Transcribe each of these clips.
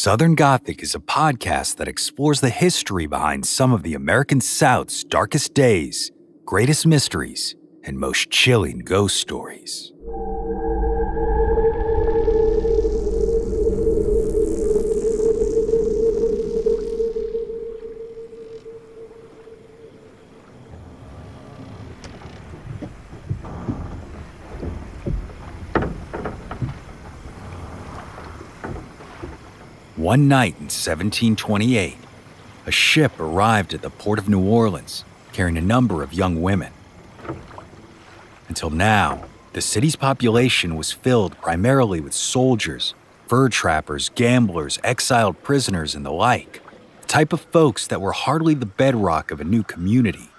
Southern Gothic is a podcast that explores the history behind some of the American South's darkest days, greatest mysteries, and most chilling ghost stories. One night in 1728, a ship arrived at the port of New Orleans carrying a number of young women. Until now, the city's population was filled primarily with soldiers, fur trappers, gamblers, exiled prisoners, and the like, the type of folks that were hardly the bedrock of a new community.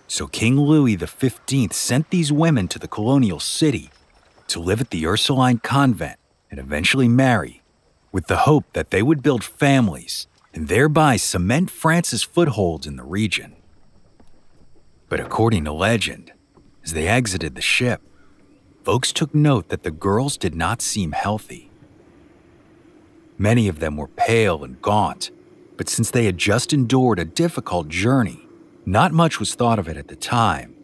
So King Louis XV sent these women to the colonial city to live at the Ursuline convent and eventually marry, with the hope that they would build families and thereby cement France's foothold in the region. But according to legend, as they exited the ship, folks took note that the girls did not seem healthy. Many of them were pale and gaunt, but since they had just endured a difficult journey, not much was thought of it at the time,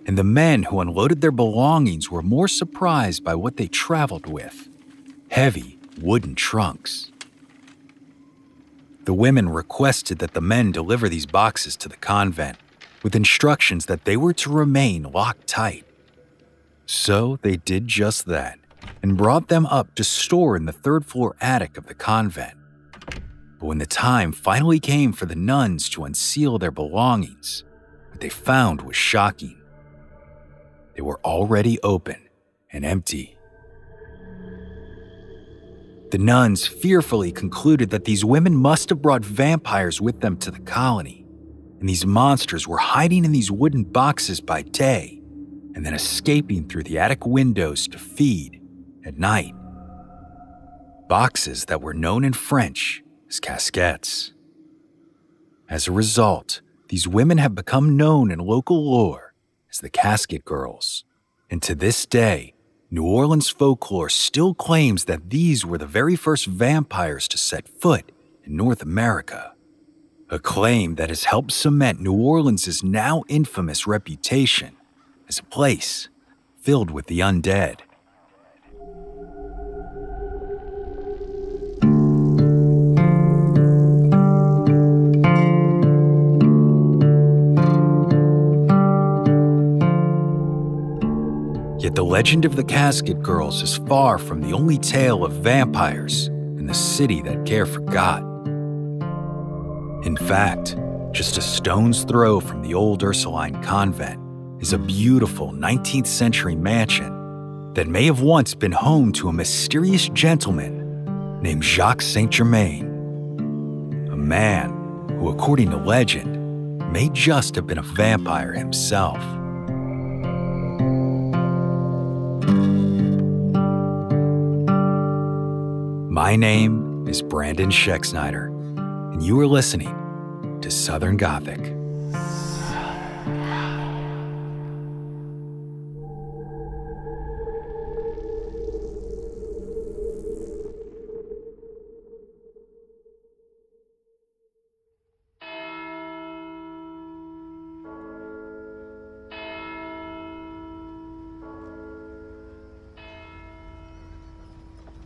and the men who unloaded their belongings were more surprised by what they traveled with: heavy, wooden trunks. The women requested that the men deliver these boxes to the convent with instructions that they were to remain locked tight. So they did just that and brought them up to store in the third-floor attic of the convent. But when the time finally came for the nuns to unseal their belongings, what they found was shocking. They were already open and empty. The nuns fearfully concluded that these women must have brought vampires with them to the colony, and these monsters were hiding in these wooden boxes by day and then escaping through the attic windows to feed at night. Boxes that were known in French as casquettes. As a result, these women have become known in local lore as the Casket Girls, and to this day, New Orleans folklore still claims that these were the very first vampires to set foot in North America, a claim that has helped cement New Orleans' now infamous reputation as a place filled with the undead. Yet the legend of the Casket Girls is far from the only tale of vampires in the city that care forgot. In fact, just a stone's throw from the old Ursuline convent is a beautiful 19th century mansion that may have once been home to a mysterious gentleman named Jacque Saint Germain, a man who, according to legend, may just have been a vampire himself. My name is Brandon Scheck-Snyder, and you are listening to Southern Gothic.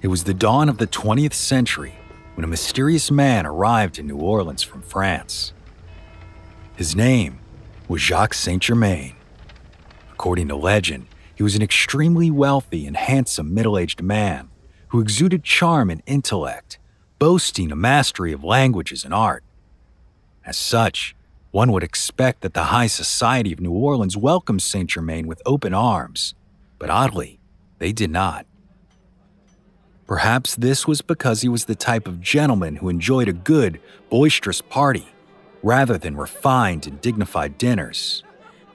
It was the dawn of the 20th century when a mysterious man arrived in New Orleans from France. His name was Jacque Saint Germain. According to legend, he was an extremely wealthy and handsome middle-aged man who exuded charm and intellect, boasting a mastery of languages and art. As such, one would expect that the high society of New Orleans welcomed Saint Germain with open arms, but oddly, they did not. Perhaps this was because he was the type of gentleman who enjoyed a good, boisterous party, rather than refined and dignified dinners.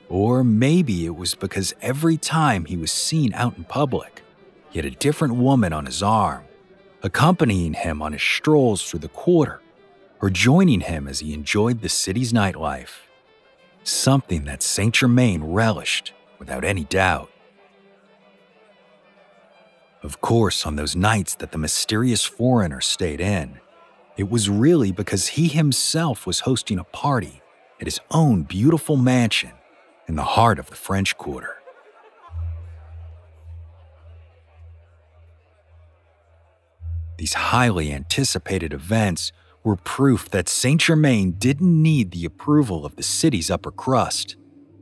Or maybe it was because every time he was seen out in public, he had a different woman on his arm, accompanying him on his strolls through the quarter, or joining him as he enjoyed the city's nightlife. Something that Saint Germain relished without any doubt. Of course, on those nights that the mysterious foreigner stayed in, it was really because he himself was hosting a party at his own beautiful mansion in the heart of the French Quarter. These highly anticipated events were proof that Saint Germain didn't need the approval of the city's upper crust,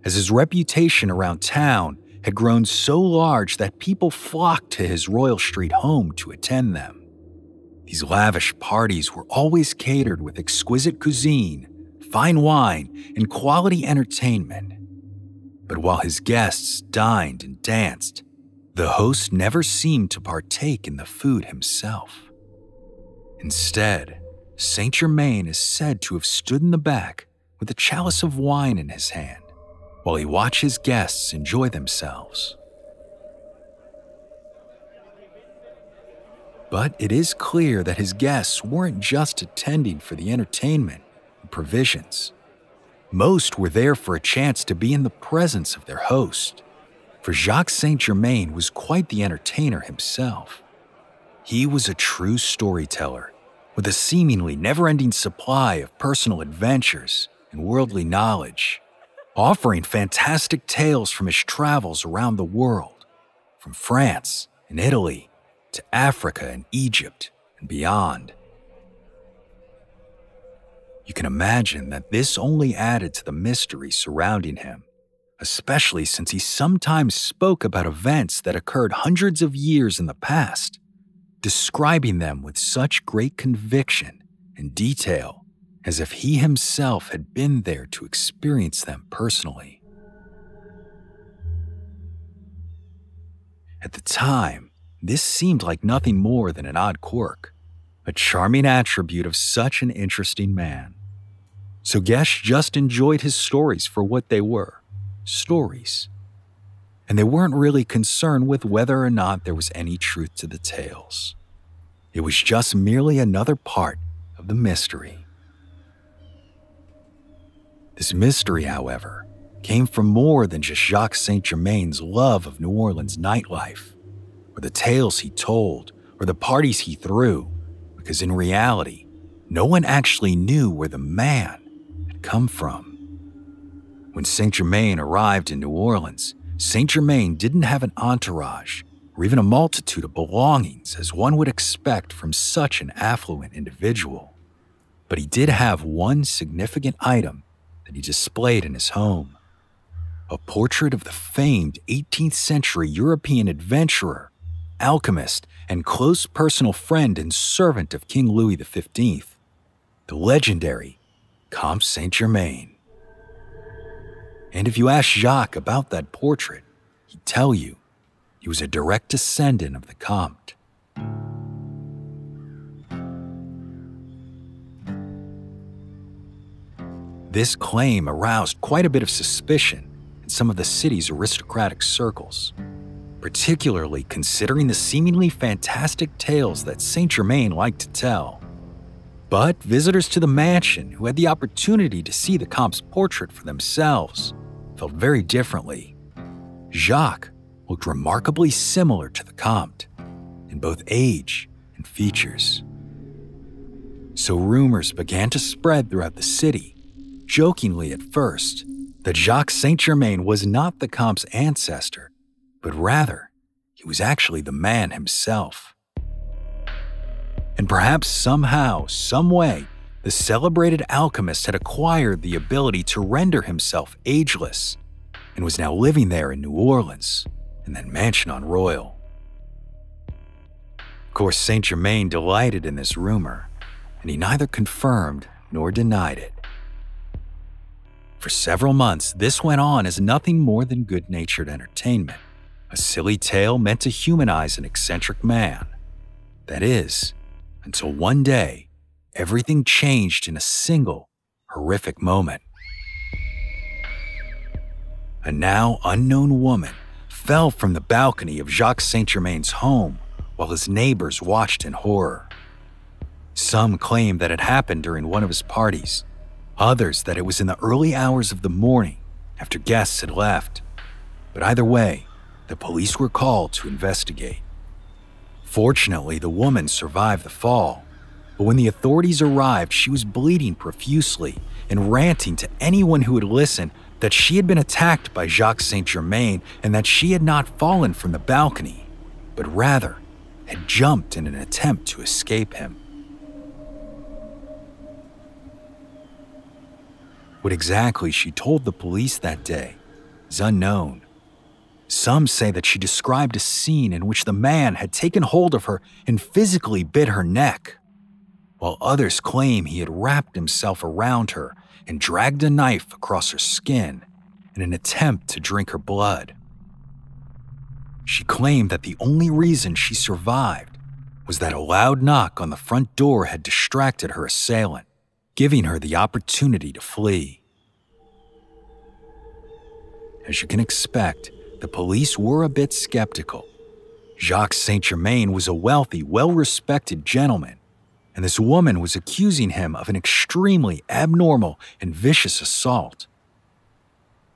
as his reputation around town had grown so large that people flocked to his Royal Street home to attend them. These lavish parties were always catered with exquisite cuisine, fine wine, and quality entertainment. But while his guests dined and danced, the host never seemed to partake in the food himself. Instead, Saint Germain is said to have stood in the back with a chalice of wine in his hand while he watched his guests enjoy themselves. But it is clear that his guests weren't just attending for the entertainment and provisions. Most were there for a chance to be in the presence of their host, for Jacque Saint Germain was quite the entertainer himself. He was a true storyteller, with a seemingly never-ending supply of personal adventures and worldly knowledge, offering fantastic tales from his travels around the world, from France and Italy to Africa and Egypt and beyond. You can imagine that this only added to the mystery surrounding him, especially since he sometimes spoke about events that occurred hundreds of years in the past, describing them with such great conviction and detail as if he himself had been there to experience them personally. At the time, this seemed like nothing more than an odd quirk, a charming attribute of such an interesting man. So guests just enjoyed his stories for what they were, stories. And they weren't really concerned with whether or not there was any truth to the tales. It was just merely another part of the mystery. This mystery, however, came from more than just Jacque Saint Germain's love of New Orleans nightlife, or the tales he told, or the parties he threw, because in reality, no one actually knew where the man had come from. When Saint Germain arrived in New Orleans, Saint Germain didn't have an entourage or even a multitude of belongings as one would expect from such an affluent individual. But he did have one significant item that he displayed in his home: a portrait of the famed 18th century European adventurer, alchemist, and close personal friend and servant of King Louis XV, the legendary Comte Saint Germain. And if you ask Jacques about that portrait, he'd tell you he was a direct descendant of the Comte. This claim aroused quite a bit of suspicion in some of the city's aristocratic circles, particularly considering the seemingly fantastic tales that Saint Germain liked to tell. But visitors to the mansion who had the opportunity to see the Comte's portrait for themselves felt very differently. Jacques looked remarkably similar to the Comte in both age and features. So rumors began to spread throughout the city, jokingly at first, that Jacque Saint Germain was not the Comte's ancestor, but rather, he was actually the man himself. And perhaps somehow, someway, the celebrated alchemist had acquired the ability to render himself ageless and was now living there in New Orleans, in that mansion on Royal. Of course, Saint Germain delighted in this rumor, and he neither confirmed nor denied it. For several months, this went on as nothing more than good-natured entertainment, a silly tale meant to humanize an eccentric man. That is, until one day, everything changed in a single, horrific moment. A now unknown woman fell from the balcony of Jacque Saint Germain's home while his neighbors watched in horror. Some claim that it happened during one of his parties, others that it was in the early hours of the morning after guests had left. But either way, the police were called to investigate. Fortunately, the woman survived the fall, but when the authorities arrived, she was bleeding profusely and ranting to anyone who would listen that she had been attacked by Jacque Saint Germain and that she had not fallen from the balcony, but rather had jumped in an attempt to escape him. What exactly she told the police that day is unknown. Some say that she described a scene in which the man had taken hold of her and physically bit her neck, while others claim he had wrapped himself around her and dragged a knife across her skin in an attempt to drink her blood. She claimed that the only reason she survived was that a loud knock on the front door had distracted her assailant, giving her the opportunity to flee. As you can expect, the police were a bit skeptical. Jacque Saint Germain was a wealthy, well-respected gentleman, and this woman was accusing him of an extremely abnormal and vicious assault.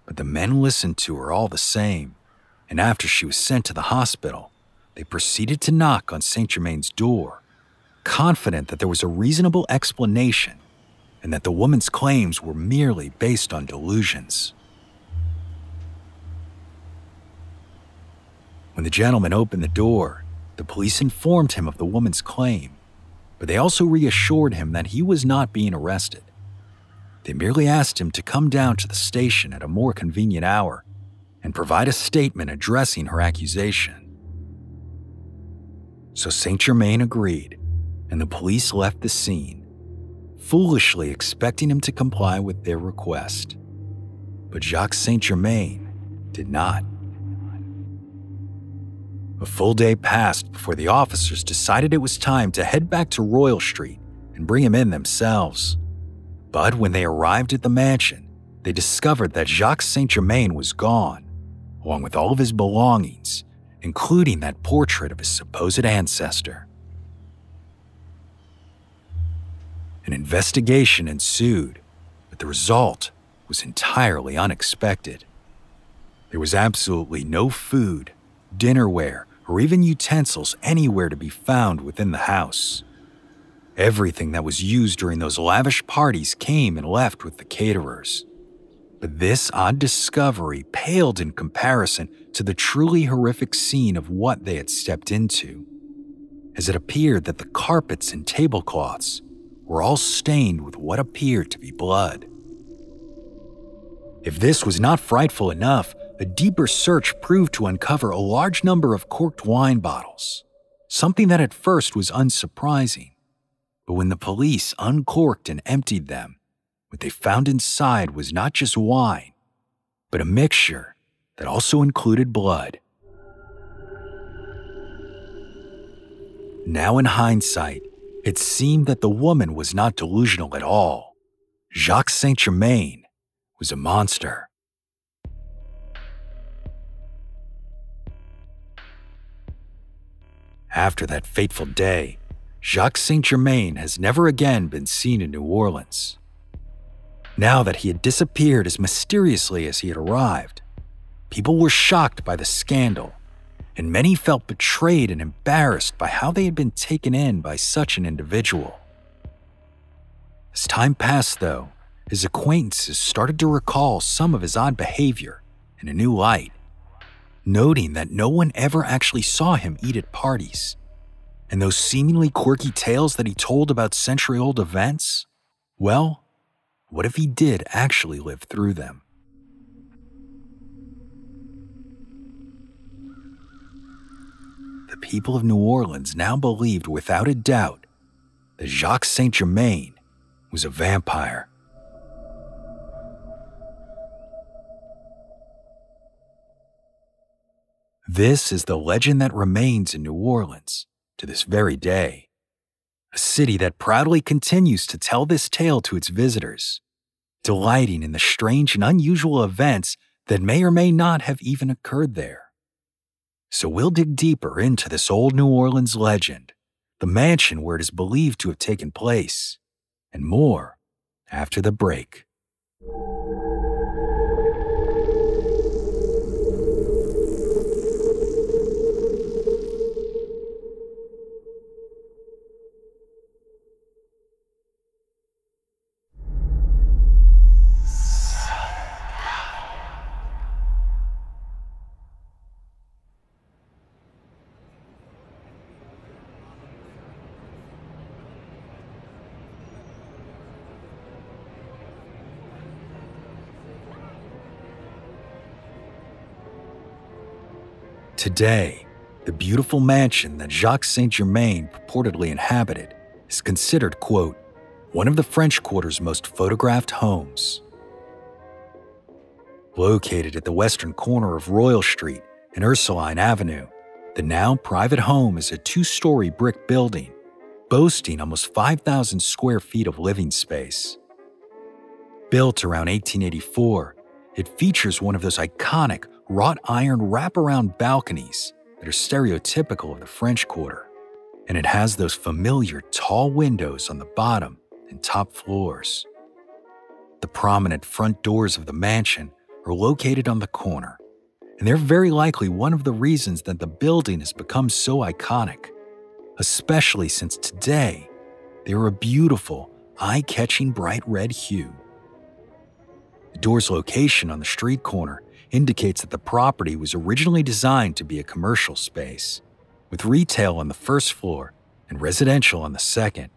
But the men listened to her all the same, and after she was sent to the hospital, they proceeded to knock on Saint Germain's door, confident that there was a reasonable explanation and that the woman's claims were merely based on delusions. When the gentleman opened the door, the police informed him of the woman's claim, but they also reassured him that he was not being arrested. They merely asked him to come down to the station at a more convenient hour and provide a statement addressing her accusation. So Saint Germain agreed, and the police left the scene, foolishly expecting him to comply with their request. But Jacque Saint Germain did not. A full day passed before the officers decided it was time to head back to Royal Street and bring him in themselves. But when they arrived at the mansion, they discovered that Jacque Saint Germain was gone, along with all of his belongings, including that portrait of his supposed ancestor. An investigation ensued, but the result was entirely unexpected. There was absolutely no food, dinnerware, or even utensils anywhere to be found within the house. Everything that was used during those lavish parties came and left with the caterers. But this odd discovery paled in comparison to the truly horrific scene of what they had stepped into, as it appeared that the carpets and tablecloths were all stained with what appeared to be blood. If this was not frightful enough, a deeper search proved to uncover a large number of corked wine bottles, something that at first was unsurprising. But when the police uncorked and emptied them, what they found inside was not just wine, but a mixture that also included blood. Now in hindsight, it seemed that the woman was not delusional at all. Jacque Saint Germain was a monster. After that fateful day, Jacque Saint Germain has never again been seen in New Orleans. Now that he had disappeared as mysteriously as he had arrived, people were shocked by the scandal, and many felt betrayed and embarrassed by how they had been taken in by such an individual. As time passed, though, his acquaintances started to recall some of his odd behavior in a new light, noting that no one ever actually saw him eat at parties. And those seemingly quirky tales that he told about century-old events? Well, what if he did actually live through them? The people of New Orleans now believed without a doubt that Jacque Saint Germain was a vampire. This is the legend that remains in New Orleans to this very day, a city that proudly continues to tell this tale to its visitors, delighting in the strange and unusual events that may or may not have even occurred there. So we'll dig deeper into this old New Orleans legend, the mansion where it is believed to have taken place, and more after the break. Today, the beautiful mansion that Jacque Saint Germain purportedly inhabited is considered, quote, one of the French Quarter's most photographed homes. Located at the western corner of Royal Street and Ursuline Avenue, the now private home is a 2-story brick building, boasting almost 5,000 square feet of living space. Built around 1884, it features one of those iconic wrought iron wraparound balconies that are stereotypical of the French Quarter, and it has those familiar tall windows on the bottom and top floors. The prominent front doors of the mansion are located on the corner, and they're very likely one of the reasons that the building has become so iconic, especially since today they're a beautiful, eye-catching bright red hue. The door's location on the street corner indicates that the property was originally designed to be a commercial space, with retail on the first floor and residential on the second.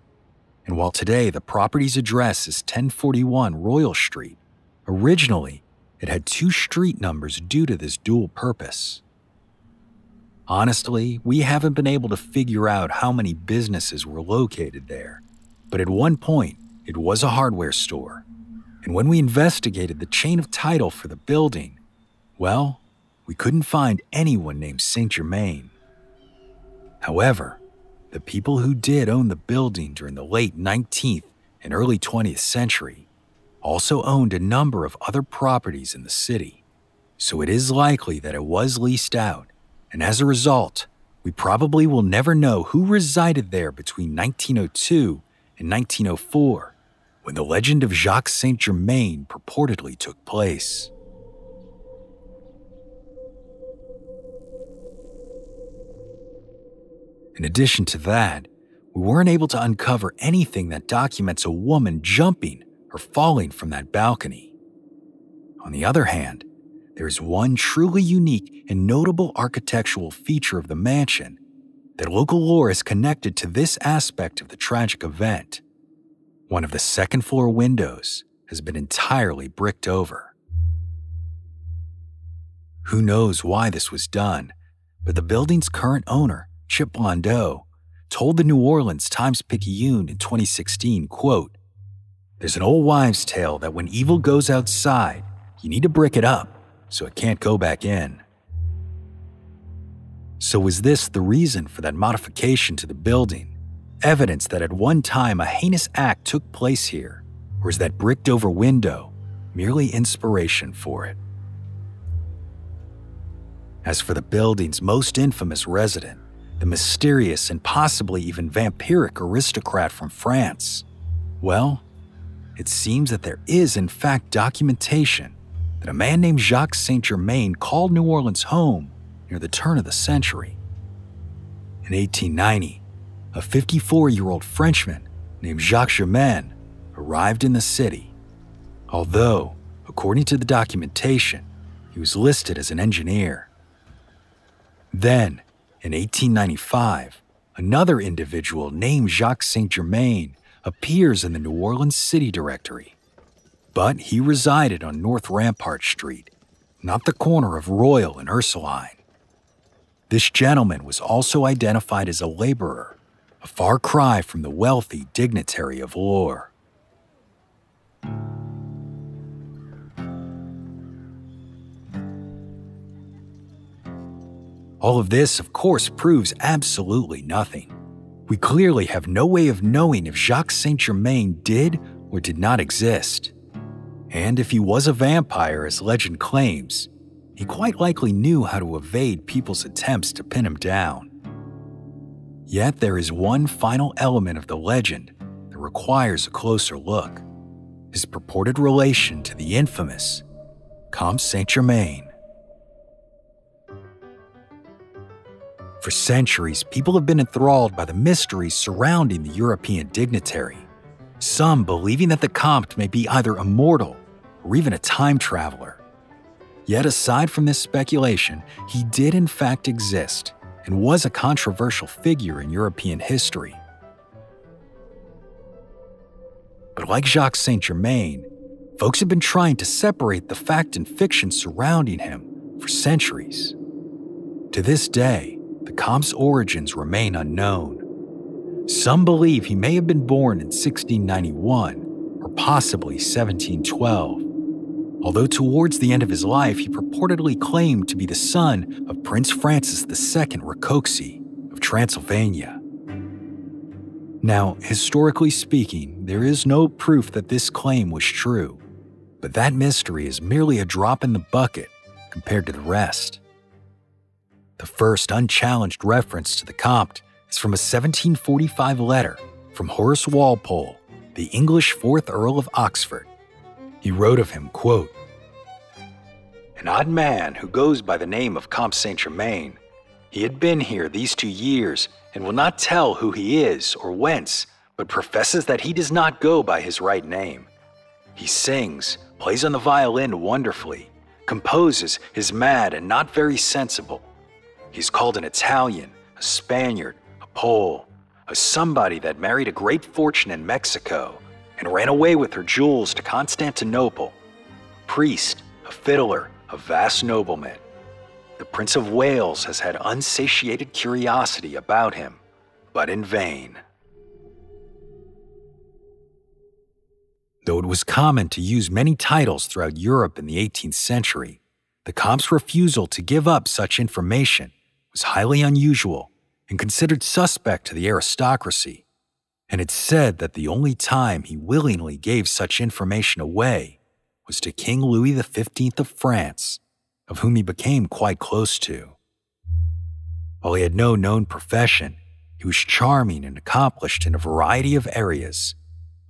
And while today the property's address is 1041 Royal Street, originally it had 2 street numbers due to this dual purpose. Honestly, we haven't been able to figure out how many businesses were located there, but at one point it was a hardware store. And when we investigated the chain of title for the building, well, we couldn't find anyone named Saint Germain. However, the people who did own the building during the late 19th and early 20th century also owned a number of other properties in the city, so it is likely that it was leased out, and as a result, we probably will never know who resided there between 1902 and 1904, when the legend of Jacque Saint Germain purportedly took place. In addition to that, we weren't able to uncover anything that documents a woman jumping or falling from that balcony. On the other hand, there is one truly unique and notable architectural feature of the mansion that local lore is connected to this aspect of the tragic event. One of the second-floor windows has been entirely bricked over. Who knows why this was done, but the building's current owner, Chip Blondeau, told the New Orleans Times-Picayune in 2016, quote, "There's an old wives' tale that when evil goes outside, you need to brick it up so it can't go back in." So was this the reason for that modification to the building? Evidence that at one time a heinous act took place here, or is that bricked-over window merely inspiration for it? As for the building's most infamous resident, the mysterious and possibly even vampiric aristocrat from France, well, it seems that there is in fact documentation that a man named Jacque Saint Germain called New Orleans home near the turn of the century. In 1890, a 54-year-old Frenchman named Jacque Germain arrived in the city, although, according to the documentation, he was listed as an engineer. Then, in 1895, another individual named Jacque Saint Germain appears in the New Orleans City Directory, but he resided on North Rampart Street, not the corner of Royal and Ursuline. This gentleman was also identified as a laborer, a far cry from the wealthy dignitary of lore. All of this, of course, proves absolutely nothing. We clearly have no way of knowing if Jacque Saint Germain did or did not exist. And if he was a vampire, as legend claims, he quite likely knew how to evade people's attempts to pin him down. Yet there is one final element of the legend that requires a closer look: his purported relation to the infamous Comte Saint Germain. For centuries, people have been enthralled by the mysteries surrounding the European dignitary, some believing that the Comte may be either immortal or even a time traveler. Yet aside from this speculation, he did in fact exist and was a controversial figure in European history. But like Jacque Saint Germain, folks have been trying to separate the fact and fiction surrounding him for centuries. To this day, the Comte's origins remain unknown. Some believe he may have been born in 1691 or possibly 1712, although towards the end of his life he purportedly claimed to be the son of Prince Francis II Rákóczi of Transylvania. Now, historically speaking, there is no proof that this claim was true, but that mystery is merely a drop in the bucket compared to the rest. The first unchallenged reference to the Comte is from a 1745 letter from Horace Walpole, the English 4th Earl of Oxford. He wrote of him, quote, "An odd man who goes by the name of Comte Saint Germain. He had been here these 2 years and will not tell who he is or whence, but professes that he does not go by his right name. He sings, plays on the violin wonderfully, composes, is mad and not very sensible. He's called an Italian, a Spaniard, a Pole, a somebody that married a great fortune in Mexico and ran away with her jewels to Constantinople, a priest, a fiddler, a vast nobleman. The Prince of Wales has had unsatiated curiosity about him, but in vain." Though it was common to use many titles throughout Europe in the 18th century, the Comte's refusal to give up such information was highly unusual and considered suspect to the aristocracy, and it's said that the only time he willingly gave such information away was to King Louis XV of France, of whom he became quite close to. While he had no known profession, he was charming and accomplished in a variety of areas,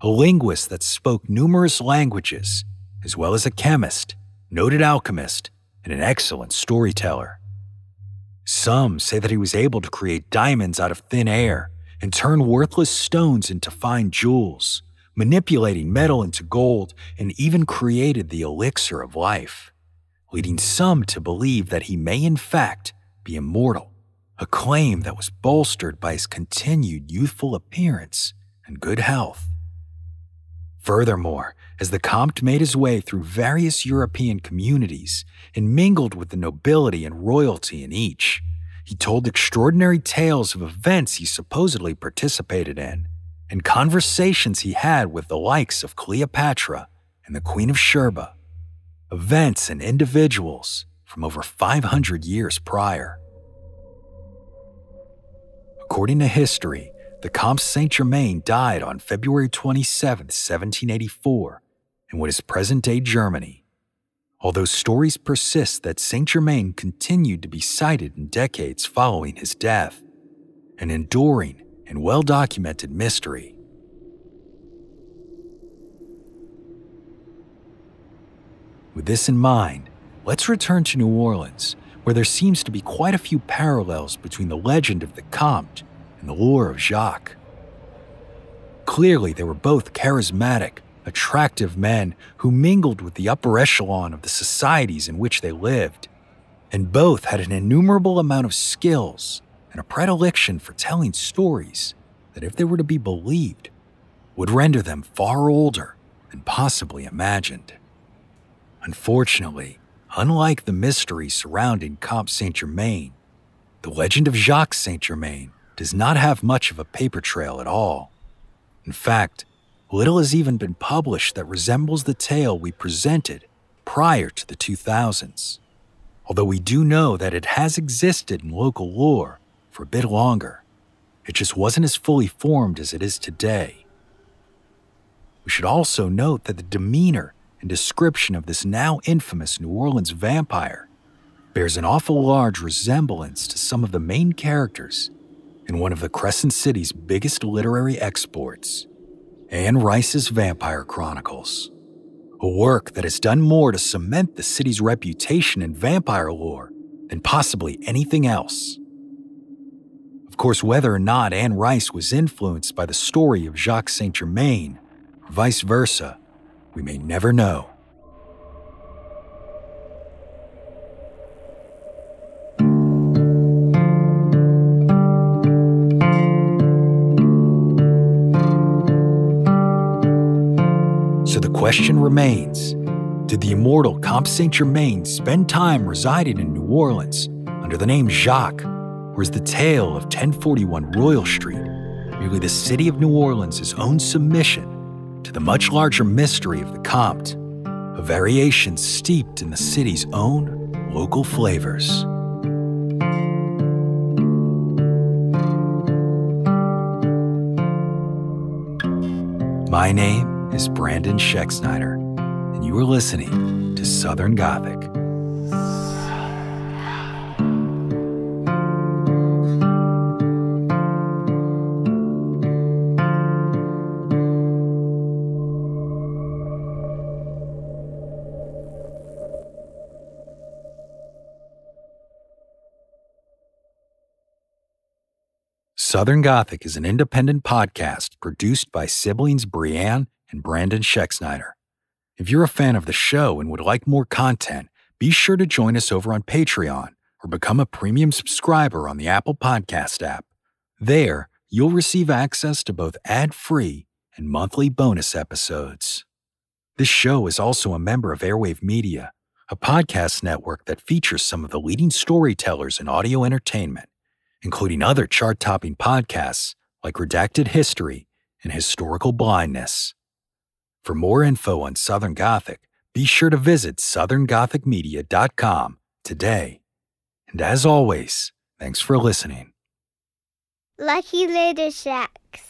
a linguist that spoke numerous languages, as well as a chemist, noted alchemist, and an excellent storyteller. Some say that he was able to create diamonds out of thin air and turn worthless stones into fine jewels, manipulating metal into gold, and even created the elixir of life, leading some to believe that he may in fact be immortal, a claim that was bolstered by his continued youthful appearance and good health. Furthermore, as the Comte made his way through various European communities and mingled with the nobility and royalty in each, he told extraordinary tales of events he supposedly participated in and conversations he had with the likes of Cleopatra and the Queen of Sheba, events and individuals from over 500 years prior. According to history, the Comte Saint Germain died on February 27, 1784, in what is present-day Germany, although stories persist that Saint Germain continued to be cited in decades following his death, an enduring and well-documented mystery. With this in mind, let's return to New Orleans, where there seems to be quite a few parallels between the legend of the Comte and the lore of Jacques. Clearly, they were both charismatic, attractive men who mingled with the upper echelon of the societies in which they lived, and both had an innumerable amount of skills and a predilection for telling stories that, if they were to be believed, would render them far older than possibly imagined. Unfortunately, unlike the mystery surrounding Comte Saint Germain, the legend of Jacque Saint Germain does not have much of a paper trail at all. In fact, little has even been published that resembles the tale we presented prior to the 2000s, although we do know that it has existed in local lore for a bit longer. It just wasn't as fully formed as it is today. We should also note that the demeanor and description of this now infamous New Orleans vampire bears an awful large resemblance to some of the main characters in one of the Crescent City's biggest literary exports, Anne Rice's Vampire Chronicles, a work that has done more to cement the city's reputation in vampire lore than possibly anything else. Of course, whether or not Anne Rice was influenced by the story of Jacque Saint Germain, or vice versa, we may never know. So the question remains, did the immortal Comte Saint Germain spend time residing in New Orleans under the name Jacques, or is the tale of 1041 Royal Street merely the city of New Orleans' own submission to the much larger mystery of the Comte, a variation steeped in the city's own local flavors? My name is Brandon Scheck-Snyder, and you are listening to Southern Gothic. Southern Gothic is an independent podcast produced by siblings Brianne and Brandon Scheck-Snyder. If you're a fan of the show and would like more content, be sure to join us over on Patreon or become a premium subscriber on the Apple Podcast app. There, you'll receive access to both ad-free and monthly bonus episodes. This show is also a member of Airwave Media, a podcast network that features some of the leading storytellers in audio entertainment, including other chart-topping podcasts like Redacted History and Historical Blindness. For more info on Southern Gothic, be sure to visit southerngothicmedia.com today. And as always, thanks for listening. Lucky Little Shacks.